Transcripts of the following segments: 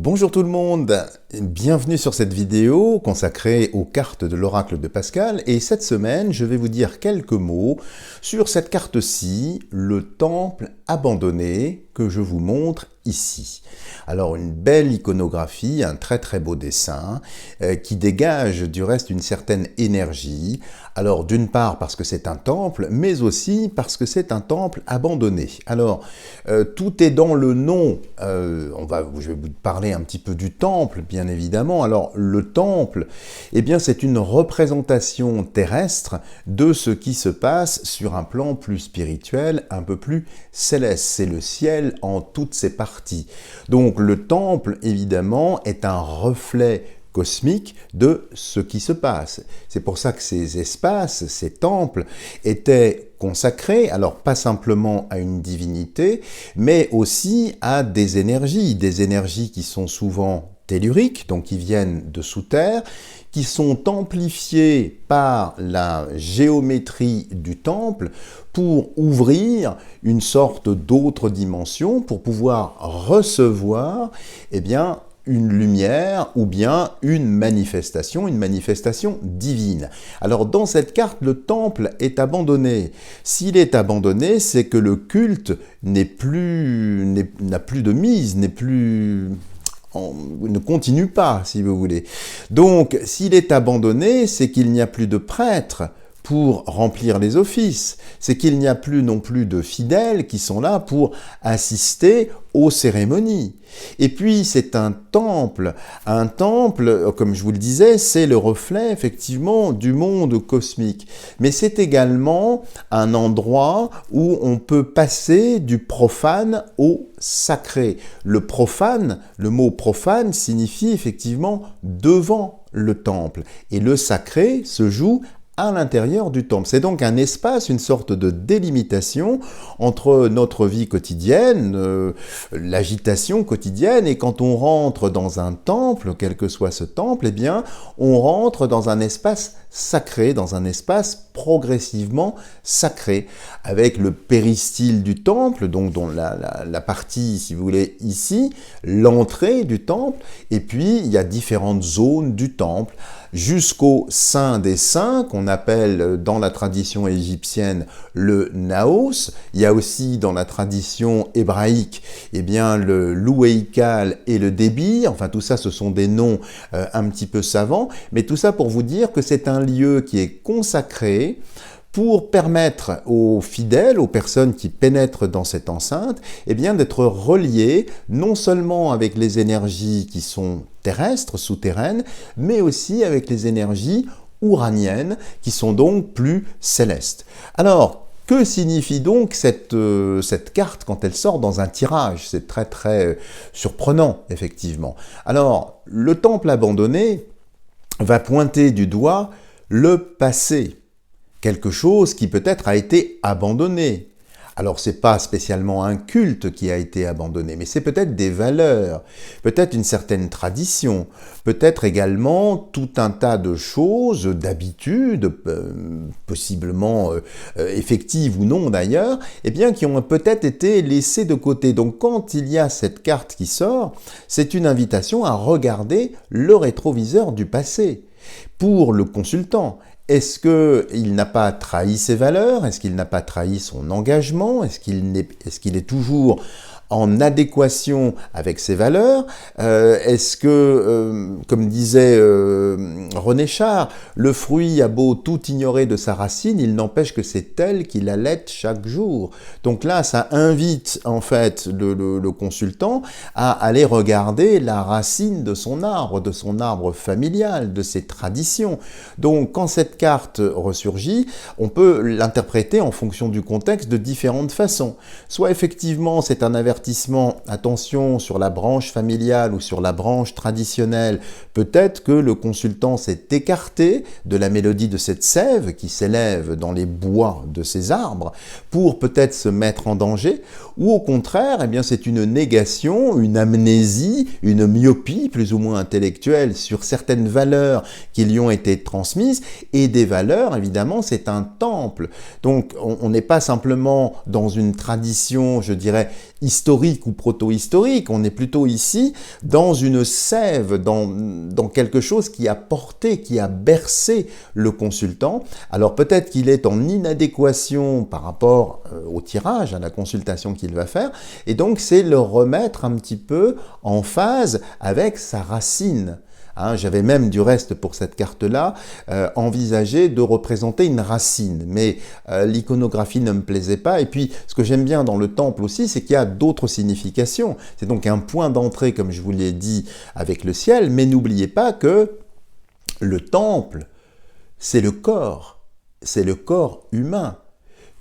Bonjour tout le monde, bienvenue sur cette vidéo consacrée aux cartes de l'oracle de Pascal et cette semaine je vais vous dire quelques mots sur cette carte-ci, le temple abandonné que je vous montre ici. Alors une belle iconographie, un très beau dessin qui dégage du reste une certaine énergie. Alors d'une part parce que c'est un temple, mais aussi parce que c'est un temple abandonné. Alors tout est dans le nom, je vais vous parler un petit peu du temple bien évidemment. Alors le temple, eh bien c'est une représentation terrestre de ce qui se passe sur un plan plus spirituel, un peu plus céleste. C'est le ciel en toutes ses parties. Donc le temple évidemment est un reflet cosmique de ce qui se passe. C'est pour ça que ces espaces, ces temples, étaient consacrés, alors pas simplement à une divinité, mais aussi à des énergies qui sont souvent telluriques, donc qui viennent de sous terre, qui sont amplifiées par la géométrie du temple pour ouvrir une sorte d'autre dimension, pour pouvoir recevoir, eh bien, une lumière ou bien une manifestation divine. Alors dans cette carte, le temple est abandonné. S'il est abandonné, c'est que le culte n'a plus de mise, ne continue pas, si vous voulez. Donc, s'il est abandonné, c'est qu'il n'y a plus de prêtres pour remplir les offices. C'est qu'il n'y a plus non plus de fidèles qui sont là pour assister aux cérémonies. Et puis, c'est un temple, comme je vous le disais, c'est le reflet, effectivement, du monde cosmique. Mais c'est également un endroit où on peut passer du profane au sacré. Le mot profane signifie effectivement devant le temple. Et le sacré se joue à l'intérieur du temple. C'est donc un espace, une sorte de délimitation entre notre vie quotidienne, l'agitation quotidienne, et quand on rentre dans un temple, quel que soit ce temple, eh bien, on rentre dans un espace sacré, dans un espace progressivement sacré, avec le péristyle du temple, donc dont la partie, si vous voulez, ici, l'entrée du temple, et puis il y a différentes zones du temple, jusqu'au Saint des Saints, qu'on appelle dans la tradition égyptienne le Naos. Il y a aussi dans la tradition hébraïque, eh bien, le Loueikal et le Débir. Enfin, tout ça, ce sont des noms un petit peu savants, mais tout ça pour vous dire que c'est un lieu qui est consacré pour permettre aux fidèles, aux personnes qui pénètrent dans cette enceinte, eh bien, d'être reliés non seulement avec les énergies qui sont terrestres, souterraines, mais aussi avec les énergies ouraniennes, qui sont donc plus célestes. Alors, que signifie donc cette carte quand elle sort dans un tirage? C'est très surprenant, effectivement. Alors, le temple abandonné va pointer du doigt le passé. Quelque chose qui peut-être a été abandonné. Alors c'est pas spécialement un culte qui a été abandonné, mais c'est peut-être des valeurs, peut-être une certaine tradition, peut-être également tout un tas de choses, d'habitudes, possiblement effectives ou non d'ailleurs, eh bien qui ont peut-être été laissées de côté. Donc quand il y a cette carte qui sort, c'est une invitation à regarder le rétroviseur du passé. Pour le consultant, est-ce qu'il n'a pas trahi ses valeurs? Est-ce qu'il n'a pas trahi son engagement? Est-ce qu'il est toujours en adéquation avec ses valeurs? Est-ce que, comme disait René Char, le fruit a beau tout ignorer de sa racine, il n'empêche que c'est elle qui l'allaite chaque jour. Donc là, ça invite en fait le consultant à aller regarder la racine de son arbre familial, de ses traditions. Donc quand cette carte ressurgit, on peut l'interpréter en fonction du contexte de différentes façons. Soit effectivement c'est un avertissement, attention sur la branche familiale ou sur la branche traditionnelle, peut-être que le consultant s'est écarté de la mélodie de cette sève qui s'élève dans les bois de ces arbres pour peut-être se mettre en danger, ou au contraire, eh bien c'est une négation, une amnésie, une myopie plus ou moins intellectuelle sur certaines valeurs qui lui ont été transmises, et des valeurs, évidemment, c'est un temple. Donc on n'est pas simplement dans une tradition, je dirais, historique ou proto-historique, on est plutôt ici dans une sève, dans quelque chose qui a porté, qui a bercé le consultant. Alors peut-être qu'il est en inadéquation par rapport au tirage, à la consultation qu'il va faire, et donc c'est le remettre un petit peu en phase avec sa racine. J'avais même du reste pour cette carte-là envisagé de représenter une racine, mais l'iconographie ne me plaisait pas. Et puis ce que j'aime bien dans le temple aussi, c'est qu'il y a d'autres significations. C'est donc un point d'entrée, comme je vous l'ai dit, avec le ciel, mais n'oubliez pas que le temple, c'est le corps humain.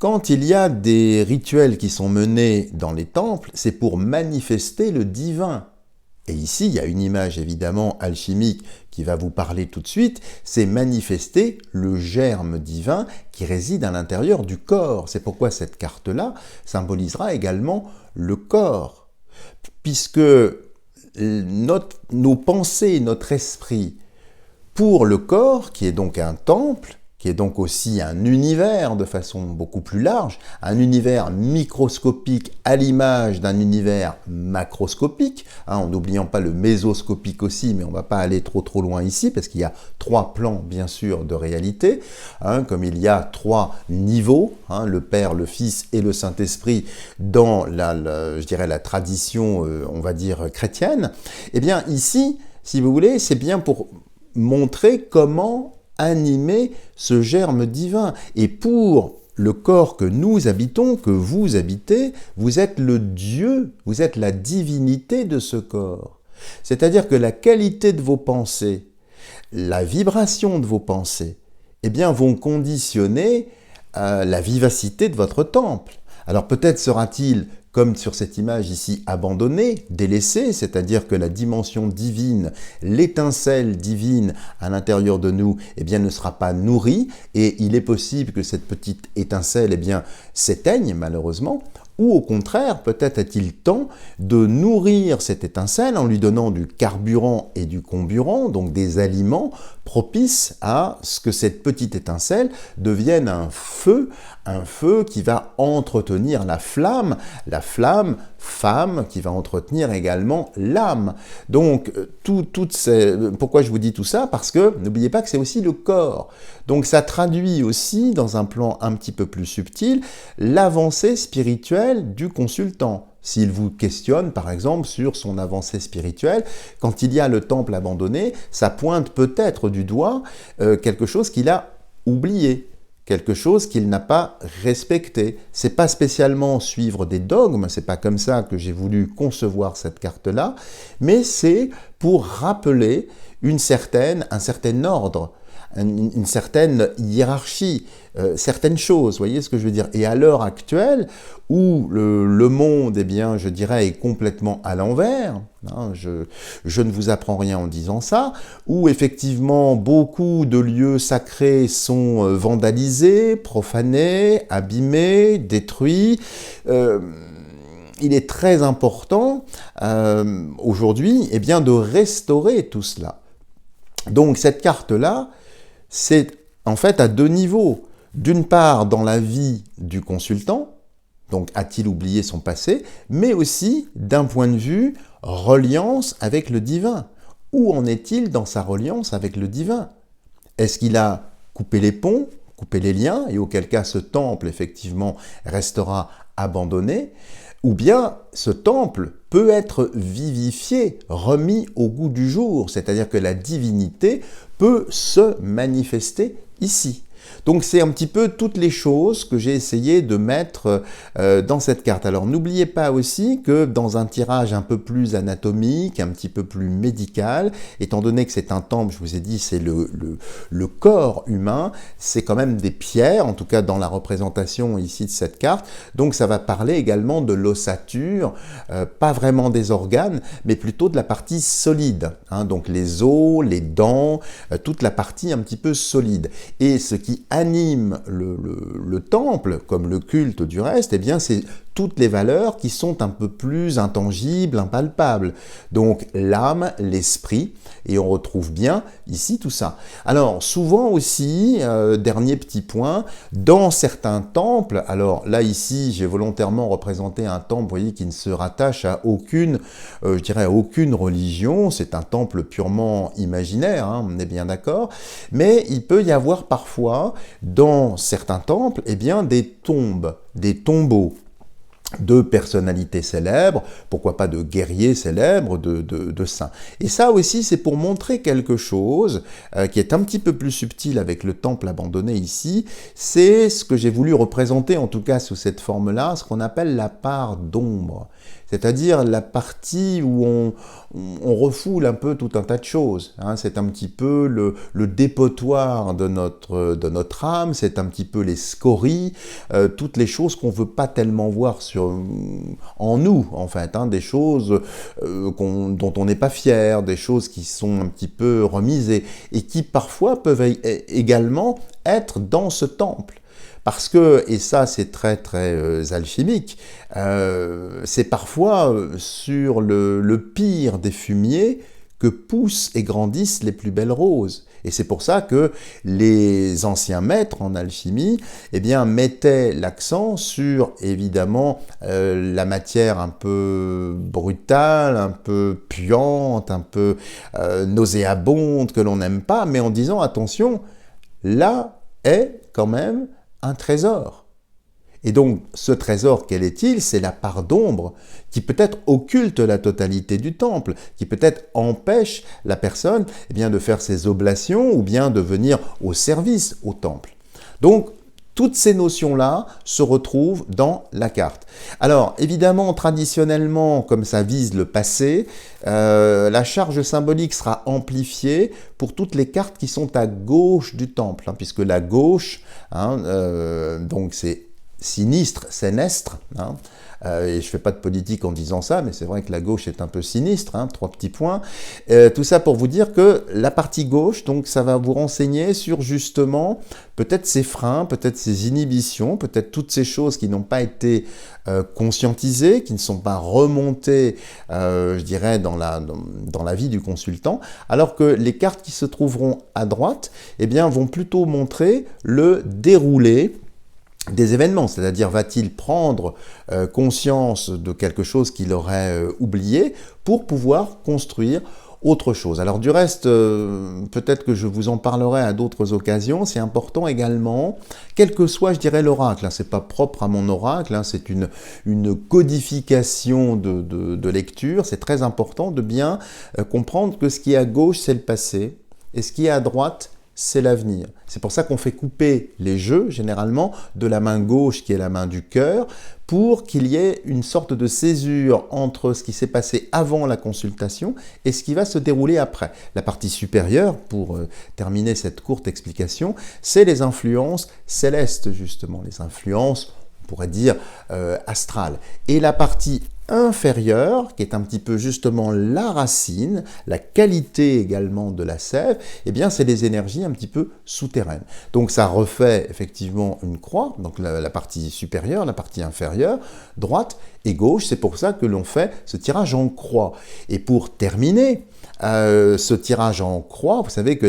Quand il y a des rituels qui sont menés dans les temples, c'est pour manifester le divin. Et ici, il y a une image évidemment alchimique qui va vous parler tout de suite, c'est manifester le germe divin qui réside à l'intérieur du corps. C'est pourquoi cette carte-là symbolisera également le corps. Puisque nos pensées, notre esprit, pour le corps, qui est donc un temple, qui est donc aussi un univers de façon beaucoup plus large, un univers microscopique à l'image d'un univers macroscopique, en n'oubliant pas le mésoscopique aussi, mais on ne va pas aller trop loin ici, parce qu'il y a 3 plans, bien sûr, de réalité, comme il y a 3 niveaux, le Père, le Fils et le Saint-Esprit, dans je dirais la tradition, on va dire, chrétienne. Eh bien, ici, si vous voulez, c'est bien pour montrer comment animer ce germe divin. Et pour le corps que nous habitons, que vous habitez, vous êtes le Dieu, vous êtes la divinité de ce corps. C'est-à-dire que la qualité de vos pensées, la vibration de vos pensées, eh bien, vont conditionner la vivacité de votre temple. Alors peut-être sera-t-il, comme sur cette image ici, abandonné, délaissé, c'est-à-dire que la dimension divine, l'étincelle divine à l'intérieur de nous, eh bien, ne sera pas nourrie, et il est possible que cette petite étincelle, eh bien, s'éteigne malheureusement, ou au contraire, peut-être est-il temps de nourrir cette étincelle en lui donnant du carburant et du comburant, donc des aliments propices à ce que cette petite étincelle devienne un feu qui va entretenir la flamme femme qui va entretenir également l'âme. Donc, pourquoi je vous dis tout ça? Parce que n'oubliez pas que c'est aussi le corps. Donc ça traduit aussi, dans un plan un petit peu plus subtil, l'avancée spirituelle du consultant. S'il vous questionne, par exemple, sur son avancée spirituelle, quand il y a le temple abandonné, ça pointe peut-être du doigt quelque chose qu'il a oublié, quelque chose qu'il n'a pas respecté. C'est pas spécialement suivre des dogmes, c'est pas comme ça que j'ai voulu concevoir cette carte-là, mais c'est pour rappeler un certain ordre, une certaine hiérarchie, certaines choses, voyez ce que je veux dire. Et à l'heure actuelle, où le monde, eh bien, je dirais, est complètement à l'envers, je ne vous apprends rien en disant ça, où effectivement beaucoup de lieux sacrés sont vandalisés, profanés, abîmés, détruits, il est très important aujourd'hui, eh bien, de restaurer tout cela. Donc cette carte-là, c'est en fait à 2 niveaux. D'une part, dans la vie du consultant, donc a-t-il oublié son passé, mais aussi d'un point de vue reliance avec le divin. Où en est-il dans sa reliance avec le divin? Est-ce qu'il a coupé les ponts, coupé les liens, et auquel cas ce temple, effectivement, restera abandonné? Ou bien ce temple peut être vivifié, remis au goût du jour, c'est-à-dire que la divinité peut se manifester ici. Donc c'est un petit peu toutes les choses que j'ai essayé de mettre dans cette carte. Alors n'oubliez pas aussi que dans un tirage un peu plus anatomique, un petit peu plus médical, étant donné que c'est un temple, je vous ai dit, c'est le corps humain, c'est quand même des pierres, en tout cas dans la représentation ici de cette carte, donc ça va parler également de l'ossature, pas vraiment des organes, mais plutôt de la partie solide, donc les os, les dents, toute la partie un petit peu solide. Et ce qui anime le temple, comme le culte du reste, eh bien c'est toutes les valeurs qui sont un peu plus intangibles, impalpables. Donc l'âme, l'esprit, et on retrouve bien ici tout ça. Alors souvent aussi, dernier petit point, dans certains temples, alors là ici j'ai volontairement représenté un temple, vous voyez, qui ne se rattache à aucune, je dirais à aucune religion, c'est un temple purement imaginaire, hein, on est bien d'accord, mais il peut y avoir parfois dans certains temples, eh bien, des tombes, des tombeaux de personnalités célèbres, pourquoi pas de guerriers célèbres, de saints. Et ça aussi, c'est pour montrer quelque chose qui est un petit peu plus subtil avec le temple abandonné ici, c'est ce que j'ai voulu représenter, en tout cas sous cette forme-là, ce qu'on appelle la part d'ombre, c'est-à-dire la partie où on refoule un peu tout un tas de choses. Hein. C'est un petit peu le dépotoir de notre âme, c'est un petit peu les scories, toutes les choses qu'on ne veut pas tellement voir en nous, en fait, hein, des choses dont on n'est pas fier, des choses qui sont un petit peu remisées et qui parfois peuvent également être dans ce temple. Parce que, et ça c'est très très alchimique, c'est parfois sur le pire des fumiers que poussent et grandissent les plus belles roses. Et c'est pour ça que les anciens maîtres en alchimie, eh bien, mettaient l'accent sur, évidemment, la matière un peu brutale, un peu puante, un peu nauséabonde, que l'on n'aime pas, mais en disant, attention, là est quand même un trésor. Et donc, ce trésor, quel est-il? C'est la part d'ombre qui peut-être occulte la totalité du temple, qui peut-être empêche la personne eh bien, de faire ses oblations ou bien de venir au service au temple. Donc, toutes ces notions-là se retrouvent dans la carte. Alors, évidemment, traditionnellement, comme ça vise le passé, la charge symbolique sera amplifiée pour toutes les cartes qui sont à gauche du temple, hein, puisque la gauche, hein, donc c'est sinistre, sénestre, hein, et je ne fais pas de politique en disant ça, mais c'est vrai que la gauche est un peu sinistre, hein, 3 petits points. Tout ça pour vous dire que la partie gauche, donc ça va vous renseigner sur justement peut-être ces freins, peut-être ces inhibitions, peut-être toutes ces choses qui n'ont pas été conscientisées, qui ne sont pas remontées, je dirais, dans la vie du consultant, alors que les cartes qui se trouveront à droite, eh bien, vont plutôt montrer le déroulé des événements, c'est-à-dire va-t-il prendre conscience de quelque chose qu'il aurait oublié pour pouvoir construire autre chose. Alors du reste, peut-être que je vous en parlerai à d'autres occasions, c'est important également, quel que soit, je dirais, l'oracle, hein, c'est pas propre à mon oracle, hein, c'est une codification de lecture, c'est très important de bien comprendre que ce qui est à gauche, c'est le passé, et ce qui est à droite, c'est l'avenir. C'est pour ça qu'on fait couper les jeux, généralement, de la main gauche, qui est la main du cœur, pour qu'il y ait une sorte de césure entre ce qui s'est passé avant la consultation et ce qui va se dérouler après. La partie supérieure, pour terminer cette courte explication, c'est les influences célestes, justement, les influences, on pourrait dire, astrales. Et la partie inférieure, qui est un petit peu justement la racine, la qualité également de la sève, eh bien c'est les énergies un petit peu souterraines. Donc ça refait effectivement une croix, donc la partie supérieure, la partie inférieure, droite et gauche, c'est pour ça que l'on fait ce tirage en croix. Et pour terminer, ce tirage en croix, vous savez que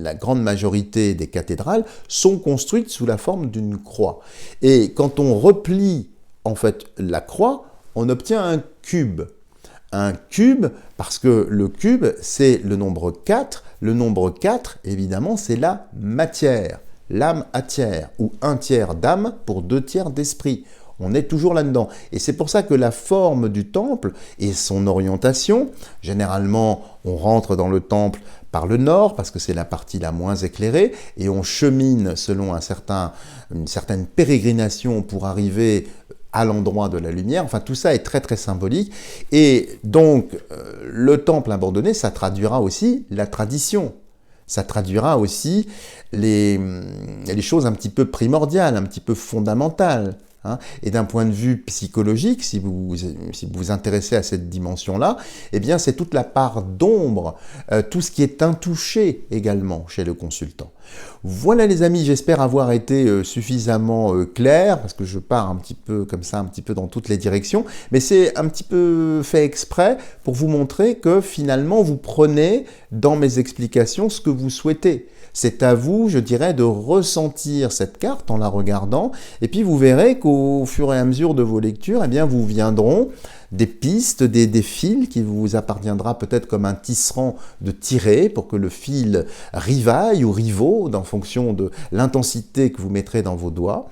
la grande majorité des cathédrales sont construites sous la forme d'une croix. Et quand on replie en fait la croix, on obtient un cube. Un cube, parce que le cube, c'est le nombre 4. Le nombre 4, évidemment, c'est la matière. L'âme à tiers, ou un tiers d'âme pour 2 tiers d'esprit. On est toujours là-dedans. Et c'est pour ça que la forme du temple et son orientation, généralement, on rentre dans le temple par le nord, parce que c'est la partie la moins éclairée, et on chemine selon une certaine pérégrination pour arriver à l'endroit de la lumière. Enfin, tout ça est très très symbolique. Et donc, le temple abandonné, ça traduira aussi la tradition. Ça traduira aussi les choses un petit peu primordiales, un petit peu fondamentales. hein. Et d'un point de vue psychologique, si vous vous intéressez à cette dimension-là, eh bien c'est toute la part d'ombre, tout ce qui est intouché également chez le consultant. Voilà les amis, j'espère avoir été suffisamment clair, parce que je pars un petit peu comme ça, un petit peu dans toutes les directions, mais c'est un petit peu fait exprès pour vous montrer que finalement vous prenez dans mes explications ce que vous souhaitez. C'est à vous, je dirais, de ressentir cette carte en la regardant, et puis vous verrez qu'au fur et à mesure de vos lectures, eh bien, vous viendront des pistes, des fils qui vous appartiendra peut-être comme un tisserand de tirer pour que le fil rivaille ou rivaude en fonction de l'intensité que vous mettrez dans vos doigts.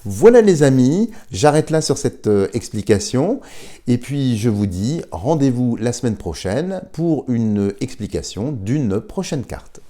Voilà les amis, j'arrête là sur cette explication et puis je vous dis rendez-vous la semaine prochaine pour une explication d'une prochaine carte.